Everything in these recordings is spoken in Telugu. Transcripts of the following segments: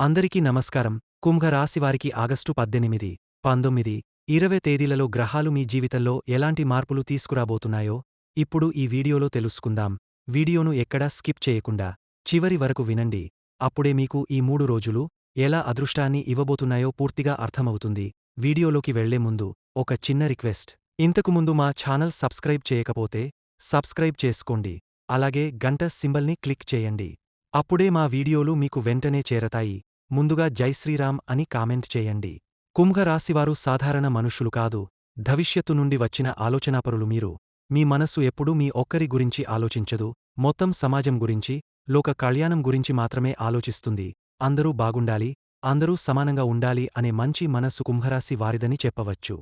అందరికీ నమస్కారం. కుంభరాశివారికి ఆగస్టు 18, 19, 20 తేదీలలో గ్రహాలు మీ జీవితంలో ఎలాంటి మార్పులు తీసుకురాబోతున్నాయో ఇప్పుడు ఈ వీడియోలో తెలుసుకుందాం. వీడియోను ఎక్కడా స్కిప్ చేయకుండా చివరి వరకు వినండి. అప్పుడే మీకు ఈ 3 రోజులు ఎలా అదృష్టాన్ని ఇవ్వబోతున్నాయో పూర్తిగా అర్థమవుతుంది. వీడియోలోకి వెళ్లే ముందు ఒక చిన్న రిక్వెస్ట్. ఇంతకుముందు మా ఛానల్ సబ్స్క్రైబ్ చేయకపోతే సబ్స్క్రైబ్ చేసుకోండి. అలాగే గంట సింబల్ని క్లిక్ చేయండి. అప్పుడే మా వీడియోలు మీకు వెంటనే చేరతాయి. ముందుగా జై శ్రీరామ్ అని కామెంట్ చేయండి. కుంభరాశివారు సాధారణ మనుషులు కాదు, భవిష్యత్తు నుండి వచ్చిన ఆలోచనాపరులు మీరు. మీ మనస్సు ఎప్పుడూ మీ ఒక్కరి గురించి ఆలోచించదు, మొత్తం సమాజం గురించి, లోక కళ్యాణం గురించి మాత్రమే ఆలోచిస్తుంది. అందరూ బాగుండాలి, అందరూ సమానంగా ఉండాలి అనే మంచి మనస్సు కుంభరాశి వారిదని చెప్పవచ్చు.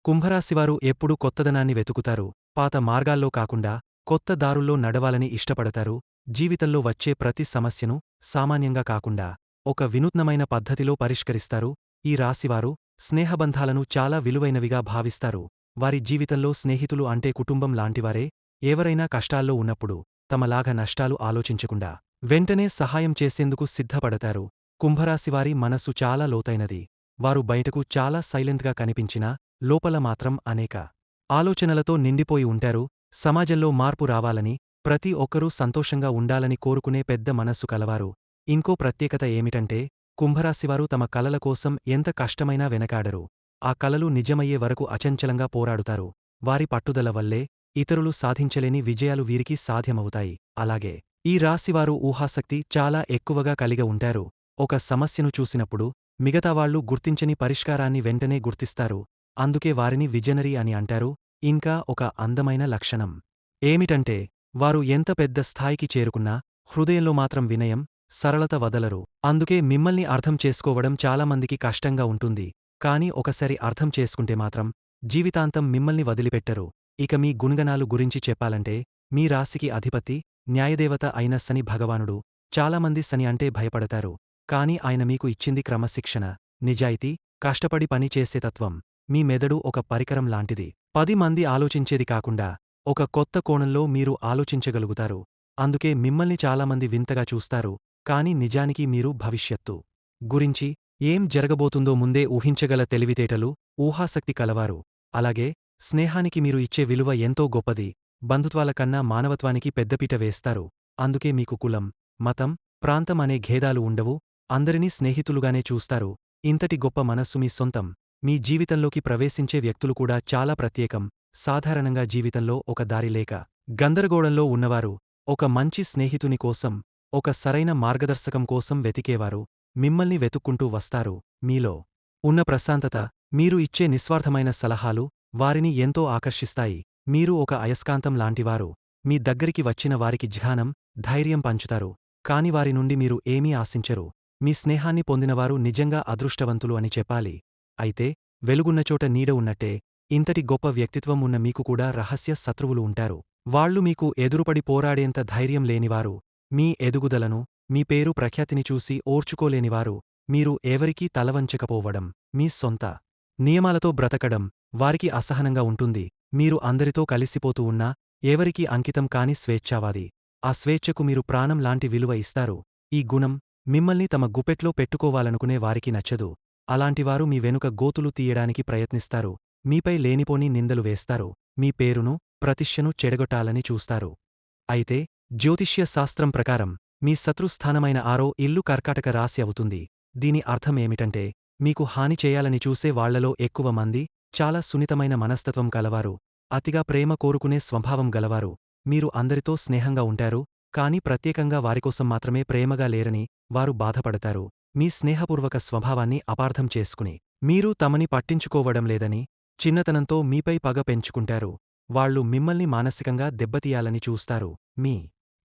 కుంభరాశివారు ఎప్పుడూ కొత్తదనాన్ని వెతుకుతారు, పాత మార్గాల్లో కాకుండా కొత్త దారుల్లో నడవాలని ఇష్టపడతారు. జీవితంలో వచ్చే ప్రతి సమస్యను సామాన్యంగా కాకుండా ఒక వినూత్నమైన పద్ధతిలో పరిష్కరిస్తారు. ఈ రాశివారు స్నేహబంధాలను చాలా విలువైనవిగా భావిస్తారు. వారి జీవితంలో స్నేహితులు అంటే కుటుంబం లాంటివారే. ఎవరైనా కష్టాల్లో ఉన్నప్పుడు తమలాగా నష్టాలు ఆలోచించకుండా వెంటనే సహాయం చేసేందుకు సిద్ధపడతారు. కుంభరాశివారి మనస్సు చాలా లోతైనది. వారు బయటకు చాలా సైలెంట్గా కనిపించినా లోపల మాత్రం అనేక ఆలోచనలతో నిండిపోయి ఉంటారు. సమాజంలో మార్పు రావాలని, ప్రతి ఒక్కరూ సంతోషంగా ఉండాలని కోరుకునే పెద్ద మనస్సు కలవారు. ఇంకో ప్రత్యేకత ఏమిటంటే కుంభరాశివారు తమ కలల కోసం ఎంత కష్టమైనా వెనకాడరు. ఆ కలలు నిజమయ్యే వరకు అచంచలంగా పోరాడుతారు. వారి పట్టుదల వల్లే ఇతరులు సాధించలేని విజయాలు వీరికి సాధ్యమవుతాయి. అలాగే ఈ రాశివారు ఊహాశక్తి చాలా ఎక్కువగా కలిగి ఉంటారు. ఒక సమస్యను చూసినప్పుడు మిగతావాళ్లు గుర్తించని పరిష్కారాన్ని వెంటనే గుర్తిస్తారు. అందుకే వారిని విజనరీ అని అంటారు. ఇంకా ఒక అందమైన లక్షణం ఏమిటంటే వారు ఎంత పెద్ద స్థాయికి చేరుకున్నా హృదయంలో మాత్రం వినయం, సరళత వదలరు. అందుకే మిమ్మల్ని అర్థం చేసుకోవడం చాలామందికి కష్టంగా ఉంటుంది. కానీ ఒకసారి అర్థం చేసుకుంటే మాత్రం జీవితాంతం మిమ్మల్ని వదిలిపెట్టరు. ఇక మీ గుణగణాలు గురించి చెప్పాలంటే మీ రాశికి అధిపతి న్యాయదేవత అయిన శని భగవానుడు. చాలామంది శని అంటే భయపడతారు. కాని ఆయన మీకు ఇచ్చింది క్రమశిక్షణ, నిజాయితీ, కష్టపడి పని చేసే తత్వం. మీ మెదడు ఒక పరికరం లాంటిది. 10 మంది ఆలోచించేది కాకుండా ఒక కొత్త కోణంలో మీరు ఆలోచించగలుగుతారు. అందుకే మిమ్మల్ని చాలామంది వింతగా చూస్తారు. కాని నిజానికి మీరు భవిష్యత్తు గురించి ఏం జరగబోతుందో ముందే ఊహించగల తెలివితేటలు, ఊహాశక్తి కలవారు. అలాగే స్నేహానికి మీరు ఇచ్చే విలువ ఎంతో గొప్పది. బంధుత్వాల కన్నా మానవత్వానికి పెద్దపీట వేస్తారు. అందుకే మీకు కులం, మతం, ప్రాంతం అనే భేదాలు ఉండవు. అందరినీ స్నేహితులుగానే చూస్తారు. ఇంతటి గొప్ప మనస్సు మీ సొంతం. మీ జీవితంలోకి ప్రవేశించే వ్యక్తులు కూడా చాలా ప్రత్యేకం. సాధారణంగా జీవితంలో ఒక దారి లేక గందరగోళంలో ఉన్నవారు ఒక మంచి స్నేహితుని కోసం, ఒక సరైన మార్గదర్శకం కోసం వెతికేవారు మిమ్మల్ని వెతుక్కుంటూ వస్తారు. మీలో ఉన్న ప్రశాంతత, మీరు ఇచ్చే నిస్వార్థమైన సలహాలు వారిని ఎంతో ఆకర్షిస్తాయి. మీరు ఒక అయస్కాంతం లాంటివారు. మీ దగ్గరికి వచ్చిన వారికి జ్ఞానం, ధైర్యం పంచుతారు. కాని వారి నుండి మీరు ఏమీ ఆశించరు. మీ స్నేహాన్ని పొందినవారు నిజంగా అదృష్టవంతులు అని చెప్పాలి. అయితే వెలుగున్నచోట నీడ ఉన్నట్టే ఇంతటి గొప్ప వ్యక్తిత్వం ఉన్న మీకు కూడా రహస్య శత్రువులు ఉంటారు. వాళ్లు మీకు ఎదురుపడి పోరాడేంత ధైర్యం లేనివారు. మీ ఎదుగుదలను, మీ పేరు ప్రఖ్యాతిని చూసి ఓర్చుకోలేనివారు. మీరు ఎవరికీ తలవంచకపోవడం, మీ సొంత నియమాలతో బ్రతకడం వారికి అసహనంగా ఉంటుంది. మీరు అందరితో కలిసిపోతూ ఉన్నా ఎవరికీ అంకితం కాని స్వేచ్ఛావాది. ఆ స్వేచ్ఛకు మీరు ప్రాణం లాంటి విలువ ఇస్తారు. ఈ గుణం మిమ్మల్ని తమ గుప్పెట్లో పెట్టుకోవాలనుకునే వారికి నచ్చదు. అలాంటివారు మీ వెనుక గోతులు తీయడానికి ప్రయత్నిస్తారు. మీపై లేనిపోని నిందలు వేస్తారు. మీ పేరును, ప్రతిష్టను చెడగొట్టాలని చూస్తారు. అయితే జ్యోతిష్య శాస్త్రం ప్రకారం మీ శత్రుస్థానమైన 6వ ఇల్లు కర్కాటక రాశి అవుతుంది. దీని అర్థం ఏమిటంటే మీకు హాని చేయాలని చూసే వాళ్లలో ఎక్కువ మంది చాలా సున్నితమైన మనస్తత్వం కలవారు, అతిగా ప్రేమ కోరుకునే స్వభావం గలవారు. మీరు అందరితో స్నేహంగా ఉంటారు. కాని ప్రత్యేకంగా వారికోసం మాత్రమే ప్రేమగా లేరని వారు బాధపడతారు. మీ స్నేహపూర్వక స్వభావాన్ని అపార్థం చేసుకుని మీరు తమని పట్టించుకోవడం లేదని చిన్నతనంతో మీపై పగ పెంచుకుంటారు. వాళ్లు మిమ్మల్ని మానసికంగా దెబ్బతీయాలని చూస్తారు. మీ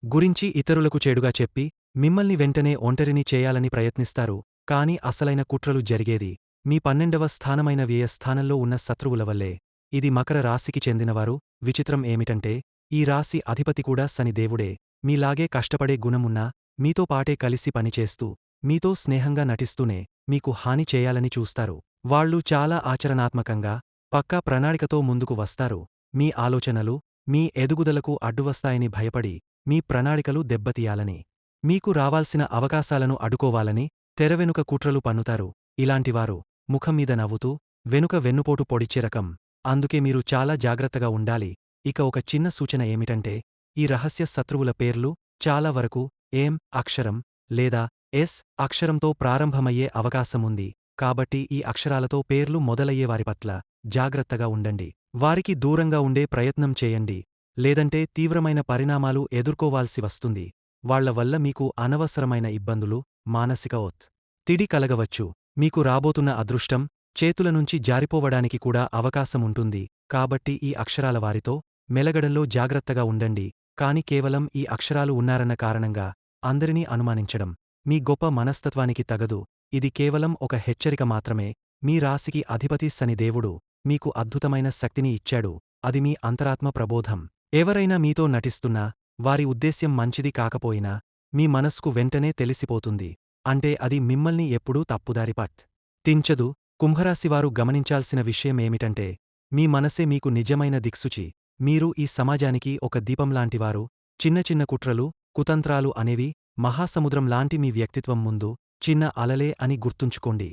గురించి ఇతరులకు చెడుగా చెప్పి మిమ్మల్ని వెంటనే ఒంటరిని చేయాలని ప్రయత్నిస్తారు. కాని అసలైన కుట్రలు జరిగేది మీ 12వ స్థానమైన వ్యయ స్థానంలో ఉన్న శత్రువుల వల్లే. ఇది మకర రాశికి చెందినవారు. విచిత్రం ఏమిటంటే ఈ రాశి అధిపతి కూడా శని దేవుడే. మీలాగే కష్టపడే గుణమున్నా మీతో పాటే కలిసి పనిచేస్తూ మీతో స్నేహంగా నటిస్తూనే మీకు హాని చేయాలని చూస్తారు. వాళ్లు చాలా ఆచరణాత్మకంగా, పక్కా ప్రణాళికతో ముందుకు వస్తారు. మీ ఆలోచనలు మీ ఎదుగుదలకు అడ్డువస్తాయని భయపడి మీ ప్రణాళికలు దెబ్బతీయాలని, మీకు రావాల్సిన అవకాశాలను అడ్డుకోవాలని తెరవెనుక కుట్రలు పన్నుతారు. ఇలాంటివారు ముఖం మీద నవ్వుతూ వెనుక వెన్నుపోటు పొడిచే రకం. అందుకే మీరు చాలా జాగ్రత్తగా ఉండాలి. ఇక ఒక చిన్న సూచన ఏమిటంటే, ఈ రహస్య శత్రువుల పేర్లు చాలా వరకు ఎం అక్షరం లేదా ఎస్ అక్షరంతో ప్రారంభమయ్యే అవకాశముంది. కాబట్టి ఈ అక్షరాలతో పేర్లు మొదలయ్యేవారి పట్ల జాగ్రత్తగా ఉండండి. వారికి దూరంగా ఉండే ప్రయత్నం చేయండి. లేదంటే తీవ్రమైన పరిణామాలు ఎదుర్కోవాల్సి వస్తుంది. వాళ్ళ వల్ల మీకు అనవసరమైన ఇబ్బందులు, మానసిక ఒత్తిడి కలగవచ్చు. మీకు రాబోతున్న అదృష్టం చేతుల నుంచి జారిపోవడానికి కూడా అవకాశముంటుంది. కాబట్టి ఈ అక్షరాల వారితో మెలగడంలో జాగ్రత్తగా ఉండండి. కాని కేవలం ఈ అక్షరాలు ఉన్నారన్న కారణంగా అందరినీ అనుమానించడం మీ గొప్ప మనస్తత్వానికి తగదు. ఇది కేవలం ఒక హెచ్చరిక మాత్రమే. మీ రాశికి అధిపతి శని దేవుడు మీకు అద్భుతమైన శక్తిని ఇచ్చాడు. అది మీ అంతరాత్మ ప్రబోధం. ఎవరైనా మీతో నటిస్తున్నా, వారి ఉద్దేశ్యం మంచిది కాకపోయినా మీ మనస్కు వెంటనే తెలిసిపోతుంది. అంటే అది మిమ్మల్ని ఎప్పుడూ తప్పుదారి పట్టించదు. కుంభరాశివారు గమనించాల్సిన విషయమేమిటంటే, మీ మనసే మీకు నిజమైన దిక్సూచి. మీరు ఈ సమాజానికి ఒక దీపంలాంటివారు. చిన్న చిన్న కుట్రలు, కుతంత్రాలు అనేవి మహాసముద్రం లాంటి మీ వ్యక్తిత్వం ముందు చిన్న అలలే అని గుర్తుంచుకోండి.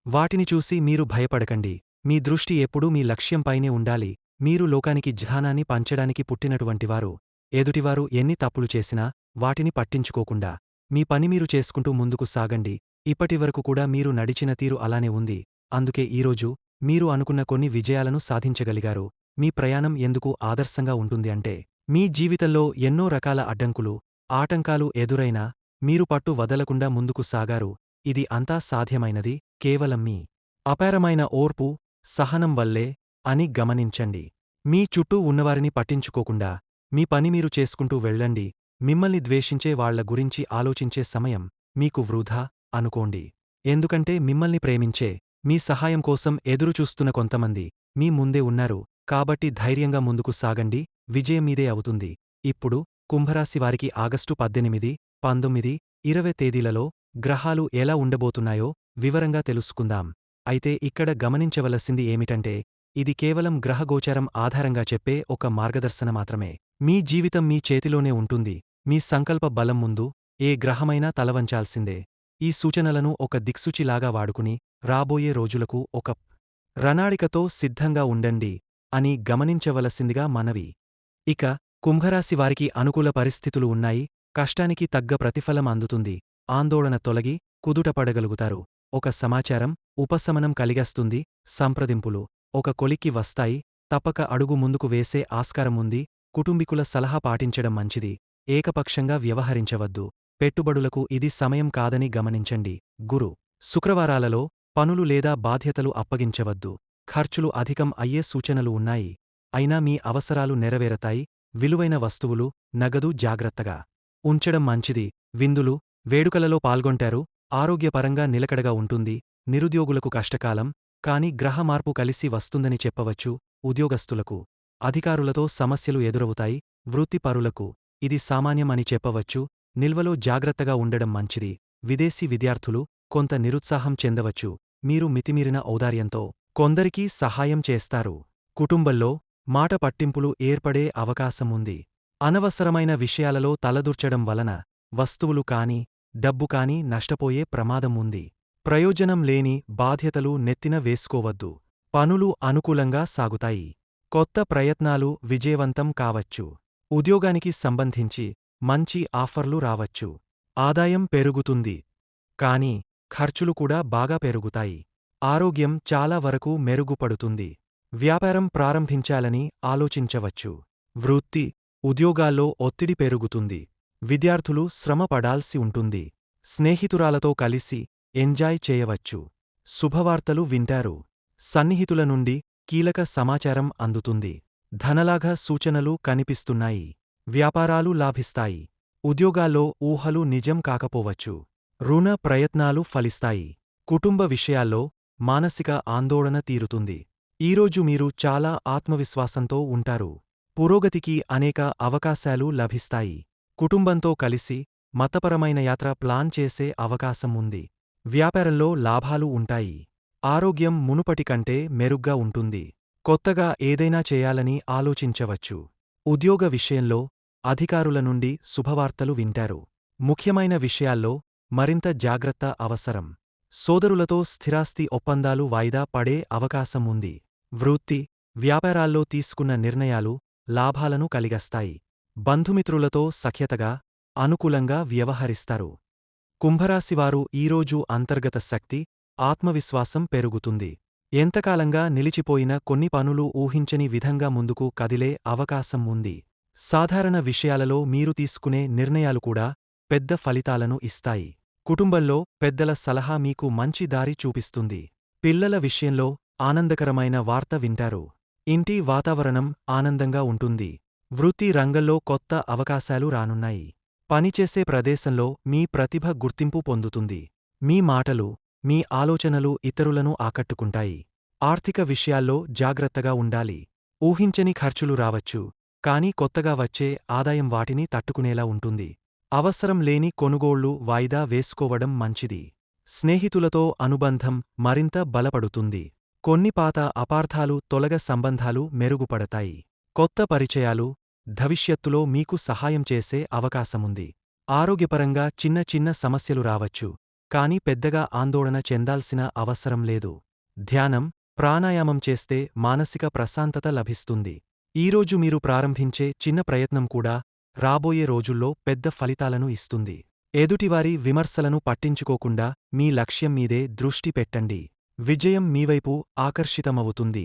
వాటిని చూసి మీరు భయపడకండి. మీ దృష్టి ఎప్పుడూ మీ లక్ష్యంపైనే ఉండాలి. మీరు లోకానికి జ్ఞానాన్ని పంచడానికి పుట్టినటువంటివారు. ఎదుటివారు ఎన్ని తప్పులు చేసినా వాటిని పట్టించుకోకుండా మీ పని మీరు చేసుకుంటూ ముందుకు సాగండి. ఇప్పటివరకు కూడా మీరు నడిచిన తీరు అలానే ఉంది. అందుకే ఈరోజు మీరు అనుకున్న కొన్ని విజయాలను సాధించగలిగారు. మీ ప్రయాణం ఎందుకు ఆదర్శంగా ఉంటుంది అంటే, మీ జీవితంలో ఎన్నో రకాల అడ్డంకులు, ఆటంకాలు ఎదురైనా మీరు పట్టు వదలకుండా ముందుకు సాగారు. ఇది అంతా సాధ్యమైనది కేవలం మీ అపారమైన ఓర్పు, సహనం వల్లే అని గమనించండి. మీ చుట్టూ ఉన్నవారిని పట్టించుకోకుండా మీ పని మీరు చేసుకుంటూ వెళ్ళండి. మిమ్మల్ని ద్వేషించే వాళ్ల గురించి ఆలోచించే సమయం మీకు వృధా అనుకోండి. ఎందుకంటే మిమ్మల్ని ప్రేమించే, మీ సహాయం కోసం ఎదురుచూస్తున్న కొంతమంది మీ ముందే ఉన్నారు. కాబట్టి ధైర్యంగా ముందుకు సాగండి. విజయం మీదే అవుతుంది. ఇప్పుడు కుంభరాశివారికి ఆగస్టు 18, 19, 20 తేదీలలో గ్రహాలు ఎలా ఉండబోతున్నాయో వివరంగా తెలుసుకుందాం. అయితే ఇక్కడ గమనించవలసింది ఏమిటంటే, ఇది కేవలం గ్రహగోచారం ఆధారంగా చెప్పే ఒక మార్గదర్శన మాత్రమే. మీ జీవితం మీ చేతిలోనే ఉంటుంది. మీ సంకల్ప బలం ముందు ఏ గ్రహమైనా తలవంచాల్సిందే. ఈ సూచనలను ఒక దిక్సూచిలాగా వాడుకుని రాబోయే రోజులకు ఒక ప్రణాళికతో సిద్ధంగా ఉండండి అని గమనించవలసిందిగా మనవి. ఇక కుంభరాశివారికి అనుకూల పరిస్థితులు ఉన్నాయి. కష్టానికి తగ్గ ప్రతిఫలం అందుతుంది. ఆందోళన తొలగి కుదుటపడగలుగుతారు. ఒక సమాచారం ఉపశమనం కలిగస్తుంది. సంప్రదింపులు ఒక కొలిక్కి వస్తాయి. తప్పక అడుగు ముందుకు వేసే ఆస్కారముంది. కుటుంబీకుల సలహా పాటించడం మంచిది. ఏకపక్షంగా వ్యవహరించవద్దు. పెట్టుబడులకు ఇది సమయం కాదని గమనించండి. గురు శుక్రవారాలలో పనులు లేదా బాధ్యతలు అప్పగించవద్దు. ఖర్చులు అధికం అయ్యే సూచనలు ఉన్నాయి. అయినా మీ అవసరాలు నెరవేరతాయి. విలువైన వస్తువులు, నగదు జాగ్రత్తగా ఉంచడం మంచిది. విందులు, వేడుకలలో పాల్గొంటారు. ఆరోగ్యపరంగా నిలకడగా ఉంటుంది. నిరుద్యోగులకు కష్టకాలం, కాని గ్రహమార్పు కలిసి వస్తుందని చెప్పవచ్చు. ఉద్యోగస్తులకు అధికారులతో సమస్యలు ఎదురవుతాయి. వృత్తిపరులకు ఇది సామాన్యం అని చెప్పవచ్చు. నిల్వలో జాగ్రత్తగా ఉండడం మంచిది. విదేశీ విద్యార్థులు కొంత నిరుత్సాహం చెందవచ్చు. మీరు మితిమీరిన ఔదార్యంతో కొందరికి సహాయం చేస్తారు. కుటుంబంలో మాట పట్టింపులు ఏర్పడే అవకాశముంది. అనవసరమైన విషయాలలో తలదూర్చడం వలన వస్తువులు కాని, డబ్బు కాని నష్టపోయే ప్రమాదం ఉంది. ప్రయోజనం లేని బాధ్యతలు నెత్తిన వేసుకోవద్దు. పనులు అనుకూలంగా సాగుతాయి. కొత్త ప్రయత్నాలు విజయవంతం కావచ్చు. ఉద్యోగానికి సంబంధించి మంచి ఆఫర్లు రావచ్చు. ఆదాయం పెరుగుతుంది. కాని ఖర్చులు కూడా బాగా పెరుగుతాయి. ఆరోగ్యం చాలా వరకు మెరుగుపడుతుంది. వ్యాపారం ప్రారంభించాలని ఆలోచించవచ్చు. వృత్తి, ఉద్యోగాల్లో ఒత్తిడి పెరుగుతుంది. విద్యార్థులు శ్రమ పడాల్సి ఉంటుంది. స్నేహితురాలతో కలిసి ఎంజాయ్ చేయవచ్చు. శుభవార్తలు వింటారు. సన్నిహితుల నుండి కీలక సమాచారం అందుతుంది. ధనలాభ సూచనలు కనిపిస్తున్నాయి. వ్యాపారాలు లాభిస్తాయి. ఉద్యోగాల్లో ఊహలు నిజం కాకపోవచ్చు. రుణ ప్రయత్నాలు ఫలిస్తాయి. కుటుంబ విషయాల్లో మానసిక ఆందోళన తీరుతుంది. ఈరోజు మీరు చాలా ఆత్మవిశ్వాసంతో ఉంటారు. పురోగతికి అనేక అవకాశాలు లభిస్తాయి. కుటుంబంతో కలిసి మతపరమైన యాత్ర ప్లాన్ చేసే అవకాశం ఉంది. వ్యాపారంలో లాభాలు ఉంటాయి. ఆరోగ్యం మునుపటి కంటే మెరుగ్గా ఉంటుంది. కొత్తగా ఏదైనా చేయాలని ఆలోచించవచ్చు. ఉద్యోగ విషయంలో అధికారుల నుండి శుభవార్తలు వింటారు. ముఖ్యమైన విషయాల్లో మరింత జాగ్రత్త అవసరం. సోదరులతో స్థిరాస్తి ఒప్పందాలు వాయిదా పడే అవకాశం ఉంది. వృత్తి, వ్యాపారాల్లో తీసుకున్న నిర్ణయాలు లాభాలను కలిగస్తాయి. బంధుమిత్రులతో సఖ్యతగా, అనుకూలంగా వ్యవహరిస్తారు. కుంభరాశివారు ఈరోజు అంతర్గత శక్తి, ఆత్మవిశ్వాసం పెరుగుతుంది. ఎంతకాలంగా నిలిచిపోయిన కొన్ని పనులు ఊహించని విధంగా ముందుకు కదిలే అవకాశం ఉంది. సాధారణ విషయాలలో మీరు తీసుకునే నిర్ణయాలు కూడా పెద్ద ఫలితాలను ఇస్తాయి. కుటుంబంలో పెద్దల సలహా మీకు మంచి దారి చూపిస్తుంది. పిల్లల విషయంలో ఆనందకరమైన వార్త వింటారు. ఇంటి వాతావరణం ఆనందంగా ఉంటుంది. వృత్తి రంగంలో కొత్త అవకాశాలు రానున్నాయి. పనిచేసే ప్రదేశంలో మీ ప్రతిభ గుర్తింపు పొందుతుంది. మీ మాటలు, మీ ఆలోచనలు ఇతరులను ఆకట్టుకుంటాయి. ఆర్థిక విషయాల్లో జాగ్రత్తగా ఉండాలి. ఊహించని ఖర్చులు రావచ్చు, కానీ కొత్తగా వచ్చే ఆదాయం వాటిని తట్టుకునేలా ఉంటుంది. అవసరం లేని కొనుగోళ్లు వాయిదా వేసుకోవడం మంచిది. స్నేహితులతో అనుబంధం మరింత బలపడుతుంది. కొన్ని పాత అపార్థాలు తొలగ సంబంధాలు మెరుగుపడతాయి. కొత్త పరిచయాలు భవిష్యత్తులో మీకు సహాయం చేసే అవకాశముంది. ఆరోగ్యపరంగా చిన్న చిన్న సమస్యలు రావచ్చు, కానీ పెద్దగా ఆందోళన చెందాల్సిన అవసరం లేదు. ధ్యానం, ప్రాణాయామం చేస్తే మానసిక ప్రశాంతత లభిస్తుంది. ఈరోజు మీరు ప్రారంభించే చిన్న ప్రయత్నం కూడా రాబోయే రోజుల్లో పెద్ద ఫలితాలను ఇస్తుంది. ఎదుటివారి విమర్శలను పట్టించుకోకుండా మీ లక్ష్యం మీదే దృష్టి పెట్టండి. విజయం మీవైపు ఆకర్షితమవుతుంది.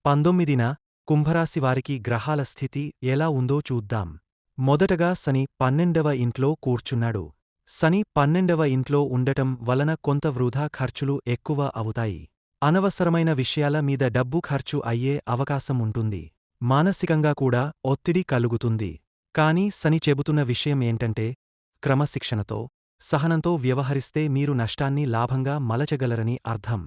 19న కుంభరాశివారికి గ్రహాల స్థితి ఎలా ఉందో చూద్దాం. మొదటగా శని 12వ ఇంట్లో కూర్చున్నాడు. శని 12వ ఇంట్లో ఉండటం వలన కొంత వృధా ఖర్చులు ఎక్కువ అవుతాయి. అనవసరమైన విషయాల మీద డబ్బు ఖర్చు అయ్యే అవకాశం ఉంటుంది. మానసికంగా కూడా ఒత్తిడి కలుగుతుంది. కానీ శని చెబుతున్న విషయం ఏంటంటే, క్రమశిక్షణతో, సహనంతో వ్యవహరిస్తే మీరు నష్టాన్ని లాభంగా మలచగలరని అర్థం.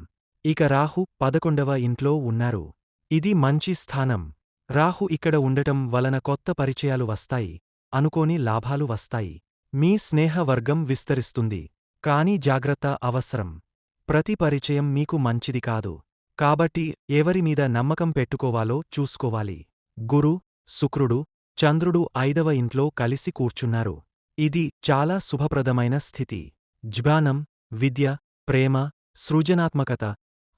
ఇక రాహు 11వ ఇంట్లో ఉన్నారు. ఇది మంచి స్థానం. రాహు ఇక్కడ ఉండటం వలన కొత్త పరిచయాలు వస్తాయి, అనుకోని లాభాలు వస్తాయి. మీ స్నేహవర్గం విస్తరిస్తుంది. కానీ జాగ్రత్త అవసరం. ప్రతి పరిచయం మీకు మంచిది కాదు. కాబట్టి ఎవరిమీద నమ్మకం పెట్టుకోవాలో చూసుకోవాలి. గురు, శుక్రుడు, చంద్రుడు 5వ ఇంట్లో కలిసి కూర్చున్నారు. ఇది చాలా శుభప్రదమైన స్థితి. జ్ఞానం, విద్య, ప్రేమ, సృజనాత్మకత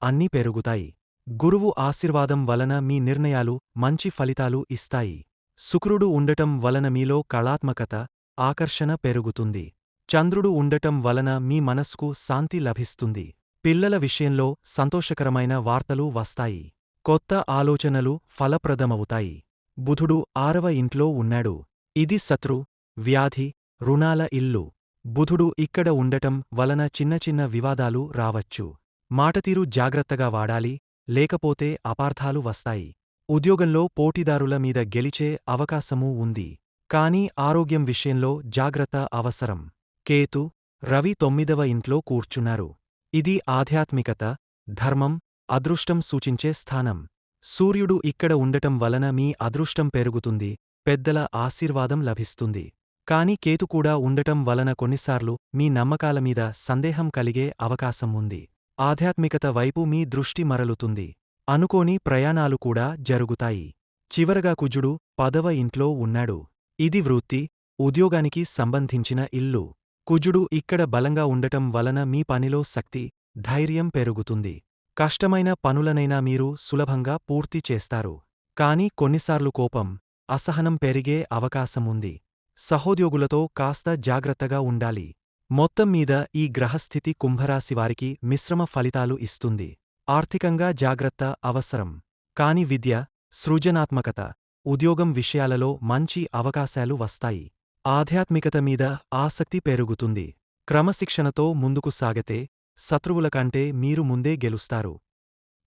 అన్నీ పెరుగుతాయి. గురువు ఆశీర్వాదం వలన మీ నిర్ణయాలు మంచి ఫలితాలు ఇస్తాయి. శుక్రుడు ఉండటం వలన మీలో కళాత్మకత, ఆకర్షణ పెరుగుతుంది. చంద్రుడు ఉండటం వలన మీ మనస్కు శాంతి లభిస్తుంది. పిల్లల విషయంలో సంతోషకరమైన వార్తలు వస్తాయి. కొత్త ఆలోచనలు ఫలప్రదమవుతాయి. బుధుడు 6వ ఇంట్లో ఉన్నాడు. ఇది శత్రు, వ్యాధి, రుణాల ఇల్లు. బుధుడు ఇక్కడ ఉండటం వలన చిన్న చిన్న వివాదాలు రావచ్చు. మాటతీరు జాగ్రత్తగా వాడాలి, లేకపోతే అపార్థాలు వస్తాయి. ఉద్యోగంలో పోటీదారుల మీద గెలిచే అవకాశమూ ఉంది. కానీ ఆరోగ్యం విషయంలో జాగ్రత్త అవసరం. కేతు, రవి 9వ ఇంట్లో కూర్చున్నారు. ఇది ఆధ్యాత్మికత, ధర్మం, అదృష్టం సూచించే స్థానం. సూర్యుడు ఇక్కడ ఉండటం వలన మీ అదృష్టం పెరుగుతుంది, పెద్దల ఆశీర్వాదం లభిస్తుంది. కానీ కేతు కూడా ఉండటం వలన కొన్నిసార్లు మీ నమ్మకాల మీద సందేహం కలిగే అవకాశం ఉంది. ఆధ్యాత్మికత వైపు మీ దృష్టి మరలుతుంది. అనుకోని ప్రయాణాలు కూడా జరుగుతాయి. చివరగా కుజుడు 10వ ఇంట్లో ఉన్నాడు. ఇది వృత్తి, ఉద్యోగానికి సంబంధించిన ఇల్లు. కుజుడు ఇక్కడ బలంగా ఉండటం వలన మీ పనిలో శక్తి, ధైర్యం పెరుగుతుంది. కష్టమైన పనులనైనా మీరు సులభంగా పూర్తి చేస్తారు. కానీ కొన్నిసార్లు కోపం, అసహనం పెరిగే అవకాశముంది. సహోద్యోగులతో కాస్త జాగ్రత్తగా ఉండాలి. మొత్తం మీద ఈ గ్రహస్థితి కుంభరాశివారికి మిశ్రమ ఫలితాలు ఇస్తుంది. ఆర్థికంగా జాగ్రత్త అవసరం. కాని విద్య, సృజనాత్మకత, ఉద్యోగం విషయాలలో మంచి అవకాశాలు వస్తాయి. ఆధ్యాత్మికత మీద ఆసక్తి పెరుగుతుంది. క్రమశిక్షణతో ముందుకు సాగితే శత్రువుల కంటే మీరు ముందే గెలుస్తారు.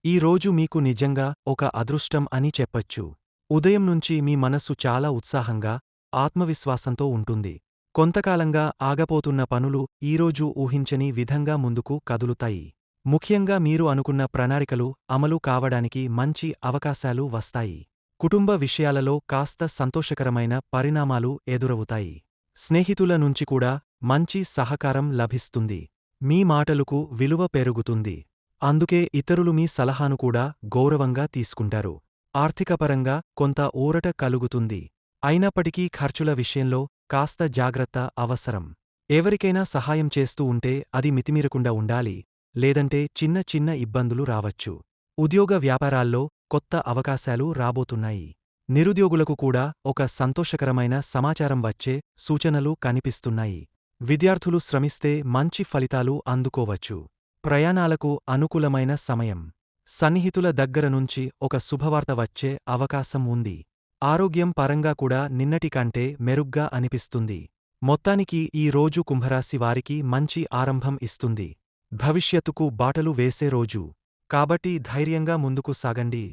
ఈ రోజు మీకు నిజంగా ఒక అదృష్టం అని చెప్పొచ్చు. ఉదయం నుంచి మీ మనస్సు చాలా ఉత్సాహంగా, ఆత్మవిశ్వాసంతో ఉంటుంది. కొంతకాలంగా ఆగపోతున్న పనులు ఈరోజు ఊహించని విధంగా ముందుకు కదులుతాయి. ముఖ్యంగా మీరు అనుకున్న ప్రణాళికలు అమలు కావడానికి మంచి అవకాశాలు వస్తాయి. కుటుంబ విషయాలలో కాస్త సంతోషకరమైన పరిణామాలు ఎదురవుతాయి. స్నేహితుల నుంచి కూడా మంచి సహకారం లభిస్తుంది. మీ మాటలకు విలువ పెరుగుతుంది. అందుకే ఇతరులు మీ సలహాను కూడా గౌరవంగా తీసుకుంటారు. ఆర్థికపరంగా కొంత ఊరట కలుగుతుంది. అయినప్పటికీ ఖర్చుల విషయంలో కాస్త జాగ్రత్త అవసరం. ఎవరికైనా సహాయం చేస్తూ ఉంటే అది మితిమీరకుండా ఉండాలి, లేదంటే చిన్న చిన్న ఇబ్బందులు రావచ్చు. ఉద్యోగ వ్యాపారాల్లో కొత్త అవకాశాలు రాబోతున్నాయి. నిరుద్యోగులకు కూడా ఒక సంతోషకరమైన సమాచారం వచ్చే సూచనలు కనిపిస్తున్నాయి. విద్యార్థులు శ్రమిస్తే మంచి ఫలితాలు అందుకోవచ్చు. ప్రయాణాలకు అనుకూలమైన సమయం. సన్నిహితుల దగ్గర నుంచి ఒక శుభవార్త వచ్చే అవకాశం ఉంది. ఆరోగ్యం పరంగా కూడా నిన్నటి కంటే మెరుగ్గా అనిపిస్తుంది. మొత్తానికి ఈ రోజు కుంభరాశి వారికి మంచి ఆరంభం ఇస్తుంది. భవిష్యత్తుకు బాటలు వేసే రోజు. కాబట్టి ధైర్యంగా ముందుకు సాగండి.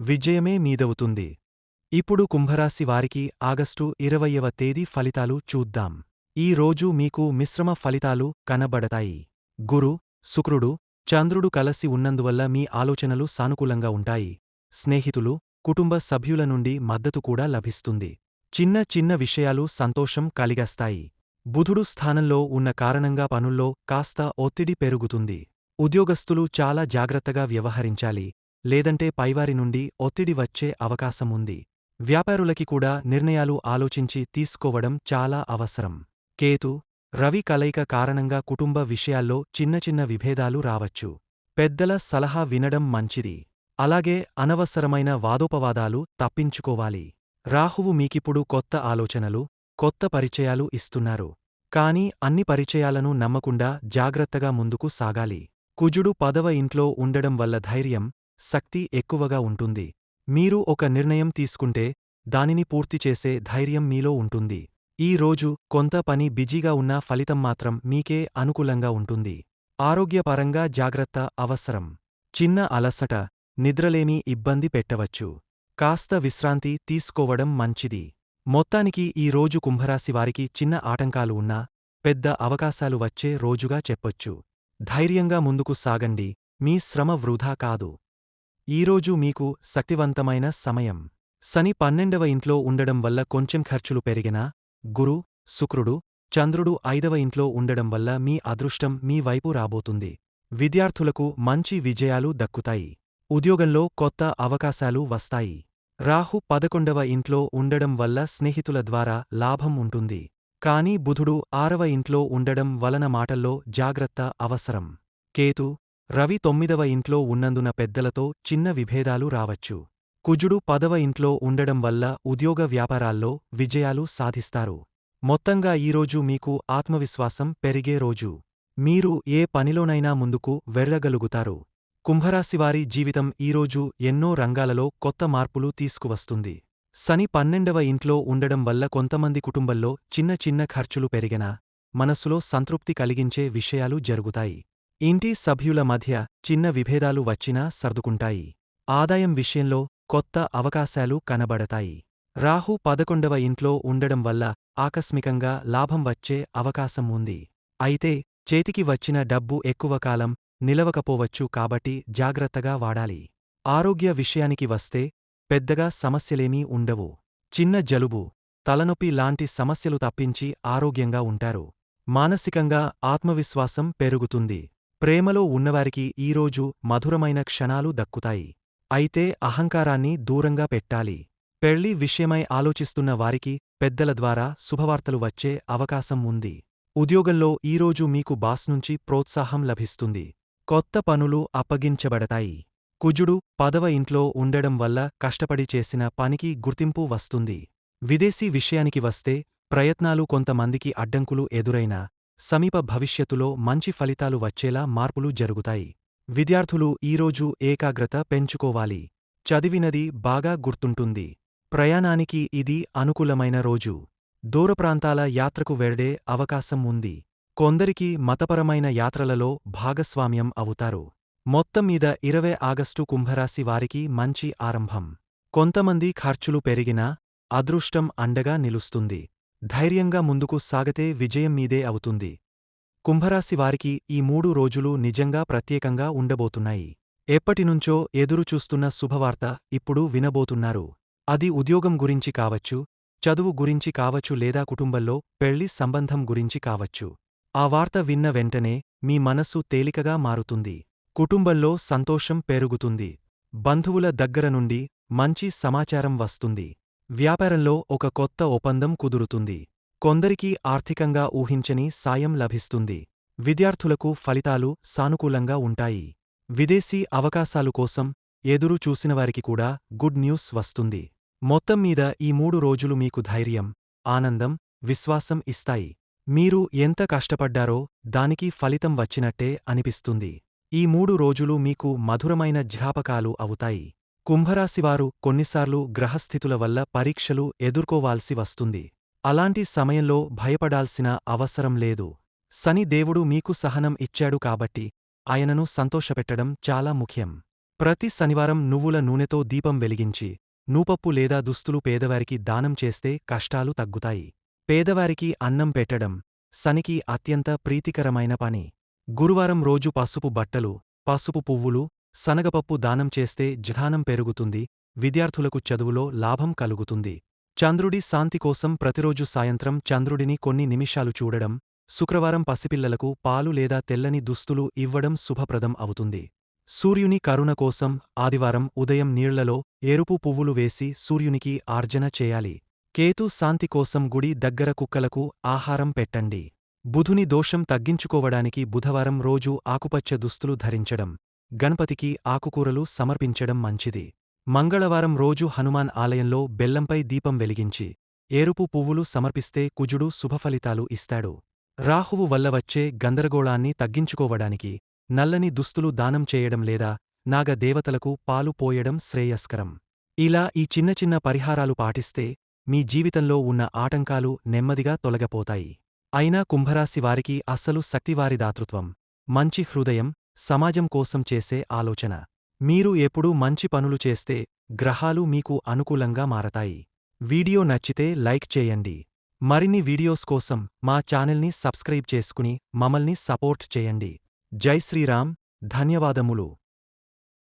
విజయమే మీదవుతుంది. ఇప్పుడు కుంభరాశి వారికి ఆగస్టు 20వ తేదీ ఫలితాలు చూద్దాం. ఈ రోజు మీకు మిశ్రమ ఫలితాలు కనబడతాయి. గురు, శుక్రుడు, చంద్రుడు కలసి ఉన్నందువల్ల మీ ఆలోచనలు సానుకూలంగా ఉంటాయి. స్నేహితులు, కుటుంబ సభ్యుల నుండి మద్దతు కూడా లభిస్తుంది. చిన్న చిన్న విషయాలు సంతోషం కలిగస్తాయి. బుధుడు స్థానంలో ఉన్న కారణంగా పనుల్లో కాస్త ఒత్తిడి పెరుగుతుంది. ఉద్యోగస్తులు చాలా జాగ్రత్తగా వ్యవహరించాలి, లేదంటే పైవారి నుండి ఒత్తిడి వచ్చే అవకాశముంది. వ్యాపారులకి కూడా నిర్ణయాలు ఆలోచించి తీసుకోవడం చాలా అవసరం. కేతు, రవి కలయిక కారణంగా కుటుంబ విషయాల్లో చిన్న చిన్న విభేదాలు రావచ్చు. పెద్దల సలహా వినడం మంచిది. అలాగే అనవసరమైన వాదోపవాదాలు తప్పించుకోవాలి. రాహువు మీకిప్పుడు కొత్త ఆలోచనలు, కొత్త పరిచయాలు ఇస్తున్నారు. కానీ అన్ని పరిచయాలను నమ్మకుండా జాగ్రత్తగా ముందుకు సాగాలి. కుజుడు 10వ ఇంట్లో ఉండడం వల్ల ధైర్యం, శక్తి ఎక్కువగా ఉంటుంది. మీరు ఒక నిర్ణయం తీసుకుంటే దానిని పూర్తిచేసే ధైర్యం మీలో ఉంటుంది. ఈ రోజు కొంత పని బిజీగా ఉన్నా ఫలితం మాత్రం మీకే అనుకూలంగా ఉంటుంది. ఆరోగ్యపరంగా జాగ్రత్త అవసరం. చిన్న అలసట, నిద్రలేమి ఇబ్బంది పెట్టవచ్చు. కాస్త విశ్రాంతి తీసుకోవడం మంచిది. మొత్తానికి ఈ రోజు కుంభరాశి వారికి చిన్న ఆటంకాలు ఉన్నా పెద్ద అవకాశాలు వచ్చే రోజుగా చెప్పొచ్చు. ధైర్యంగా ముందుకు సాగండి, మీ శ్రమ వృధా కాదు. ఈరోజు మీకు శక్తివంతమైన సమయం. శని 12వ ఇంట్లో ఉండడం వల్ల కొంచెం ఖర్చులు పెరిగినా, గురు, శుక్రుడు, చంద్రుడు 5వ ఇంట్లో ఉండడం వల్ల మీ అదృష్టం మీ వైపు రాబోతుంది. విద్యార్థులకు మంచి విజయాలు దక్కుతాయి. ఉద్యోగంలో కొత్త అవకాశాలు వస్తాయి. రాహు 11వ ఇంట్లో ఉండడం వల్ల స్నేహితుల ద్వారా లాభం ఉంటుంది. కానీ బుధుడు 6వ ఇంట్లో ఉండడం వలన మాటల్లో జాగ్రత్త అవసరం. కేతు, రవి 9వ ఇంట్లో ఉన్నందున పెద్దలతో చిన్న విభేదాలు రావచ్చు. కుజుడు 10వ ఇంట్లో ఉండడం వల్ల ఉద్యోగ వ్యాపారాల్లో విజయాలు సాధిస్తారు. మొత్తంగా ఈరోజు మీకు ఆత్మవిశ్వాసం పెరిగే రోజు. మీరు ఏ పనిలోనైనా ముందుకు వెళ్ళగలుగుతారు. కుంభరాశివారి జీవితం ఈరోజు ఎన్నో రంగాలలో కొత్త మార్పులు తీసుకువస్తుంది. శని 12వ ఇంట్లో ఉండడం వల్ల కొంతమంది కుటుంబంలో చిన్న చిన్న ఖర్చులు పెరిగినా మనస్సులో సంతృప్తి కలిగించే విషయాలు జరుగుతాయి. ఇంటి సభ్యుల మధ్య చిన్న విభేదాలు వచ్చినా సర్దుకుంటాయి. ఆదాయం విషయంలో కొత్త అవకాశాలు కనబడతాయి. రాహు 11వ ఇంట్లో ఉండడం వల్ల ఆకస్మికంగా లాభం వచ్చే అవకాశం ఉంది. అయితే చేతికి వచ్చిన డబ్బు ఎక్కువ కాలం నిలవకపోవచ్చు కాబట్టి జాగ్రత్తగా వాడాలి. ఆరోగ్య విషయానికి వస్తే పెద్దగా సమస్యలేమీ ఉండవు. చిన్న జలుబు, తలనొప్పి లాంటి సమస్యలు తప్పించి ఆరోగ్యంగా ఉంటారు. మానసికంగా ఆత్మవిశ్వాసం పెరుగుతుంది. ప్రేమలో ఉన్నవారికి ఈరోజు మధురమైన క్షణాలు దక్కుతాయి. అయితే అహంకారాన్ని దూరంగా పెట్టాలి. పెళ్లి విషయమై ఆలోచిస్తున్న వారికి పెద్దల ద్వారా శుభవార్తలు వచ్చే అవకాశం ఉంది. ఉద్యోగంలో ఈరోజు మీకు బాస్ నుంచి ప్రోత్సాహం లభిస్తుంది. కొత్త పనులు అప్పగించబడతాయి. కుజుడు 10వ ఇంట్లో ఉండడం వల్ల కష్టపడి చేసిన పనికి గుర్తింపు వస్తుంది. విదేశీ విషయానికి వస్తే ప్రయత్నాలు కొంతమందికి అడ్డంకులు ఎదురైనా సమీప భవిష్యత్తులో మంచి ఫలితాలు వచ్చేలా మార్పులు జరుగుతాయి. విద్యార్థులు ఈరోజు ఏకాగ్రత పెంచుకోవాలి. చదివినది బాగా గుర్తుంటుంది. ప్రయాణానికి ఇది అనుకూలమైన రోజు. దూరప్రాంతాల యాత్రకు వెళ్లే అవకాశం ఉంది. కొందరికి మతపరమైన యాత్రలలో భాగస్వామ్యం అవుతారు. మొత్తం మీద 20 ఆగస్టు కుంభరాశి వారికి మంచి ఆరంభం. కొంతమంది ఖర్చులు పెరిగినా అదృష్టం అండగా నిలుస్తుంది. ధైర్యంగా ముందుకు సాగితే విజయం మీదే అవుతుంది. కుంభరాశి వారికి ఈ 3 రోజులు నిజంగా ప్రత్యేకంగా ఉండబోతున్నాయి. ఎప్పటినుంచో ఎదురుచూస్తున్న శుభవార్త ఇప్పుడు వినబోతున్నారు. అది ఉద్యోగం గురించి కావచ్చు, చదువు గురించి కావచ్చు లేదా కుటుంబంలో పెళ్లి సంబంధం గురించి కావచ్చు. ఆ వార్త విన్న వెంటనే మీ మనస్సు తేలికగా మారుతుంది. కుటుంబంలో సంతోషం పెరుగుతుంది. బంధువుల దగ్గర నుండి మంచి సమాచారం వస్తుంది. వ్యాపారంలో ఒక కొత్త ఒప్పందం కుదురుతుంది. కొందరికి ఆర్థికంగా ఊహించని సాయం లభిస్తుంది. విద్యార్థులకు ఫలితాలు సానుకూలంగా ఉంటాయి. విదేశీ అవకాశాలు కోసం ఎదురు చూసినవారికి కూడా గుడ్ న్యూస్ వస్తుంది. మొత్తం మీద ఈ 3 రోజులు మీకు ధైర్యం, ఆనందం, విశ్వాసం ఇస్తాయి. మీరు ఎంత కష్టపడ్డారో దానికి ఫలితం వచ్చినట్టే అనిపిస్తుంది. ఈ 3 రోజులు మీకు మధురమైన జ్ఞాపకాలు అవుతాయి. కుంభరాశివారు కొన్నిసార్లు గ్రహస్థితుల వల్ల పరీక్షలు ఎదుర్కోవాల్సి వస్తుంది. అలాంటి సమయంలో భయపడాల్సిన అవసరం లేదు. శని దేవుడు మీకు సహనం ఇచ్చాడు కాబట్టి ఆయనను సంతోషపెట్టడం చాలా ముఖ్యం. ప్రతి శనివారం నువ్వుల నూనెతో దీపం వెలిగించి నూపప్పు లేదా దుస్తులు పేదవారికి దానం చేస్తే కష్టాలు తగ్గుతాయి. పేదవారికి అన్నం పెట్టడం శనికి అత్యంత ప్రీతికరమైన పని. గురువారం రోజు పసుపు బట్టలు, పసుపు పువ్వులు, శనగపప్పు దానం చేస్తే జ్ఞానం పెరుగుతుంది, విద్యార్థులకు చదువులో లాభం కలుగుతుంది. చంద్రుడి శాంతి కోసం ప్రతిరోజు సాయంత్రం చంద్రుడిని కొన్ని నిమిషాలు చూడడం, శుక్రవారం పసిపిల్లలకు పాలు లేదా తెల్లని దుస్తులు ఇవ్వడం శుభప్రదం అవుతుంది. సూర్యుని కరుణ కోసం ఆదివారం ఉదయం నీళ్లలో ఎరుపు పువ్వులు వేసి సూర్యునికి ఆర్జన చేయాలి. కేతు శాంతి కోసం గుడి దగ్గర కుక్కలకు ఆహారం పెట్టండి. బుధుని దోషం తగ్గించుకోవడానికి బుధవారం రోజు ఆకుపచ్చ దుస్తులు ధరించడం, గణపతికి ఆకుకూరలు సమర్పించడం మంచిది. మంగళవారం రోజు హనుమాన్ ఆలయంలో బెల్లంపై దీపం వెలిగించి ఏరుపు పువ్వులు సమర్పిస్తే కుజుడు శుభఫలితాలు ఇస్తాడు. రాహువు వల్ల వచ్చే గందరగోళాన్ని తగ్గించుకోవడానికి నల్లని దుస్తులు దానం చేయడం లేదా నాగ దేవతలకు పాలు పోయడం శ్రేయస్కరం. ఇలా ఈ చిన్న చిన్న పరిహారాలు పాటిస్తే మీ జీవితంలో ఉన్న ఆటంకాలు నెమ్మదిగా తొలగపోతాయి. అయినా కుంభరాశి వారికి అస్సలు శక్తివారి దాతృత్వం, మంచి హృదయం, సమాజం కోసం చేసే ఆలోచన. మీరు ఎప్పుడూ మంచి పనులు చేస్తే గ్రహాలు మీకు అనుకూలంగా మారతాయి. వీడియో నచ్చితే లైక్ చేయండి. మరిన్ని వీడియోస్ కోసం మా ఛానల్ని సబ్స్క్రైబ్ చేసుకుని మమ్మల్ని సపోర్ట్ చేయండి. జై శ్రీరామ్. ధన్యవాదములు.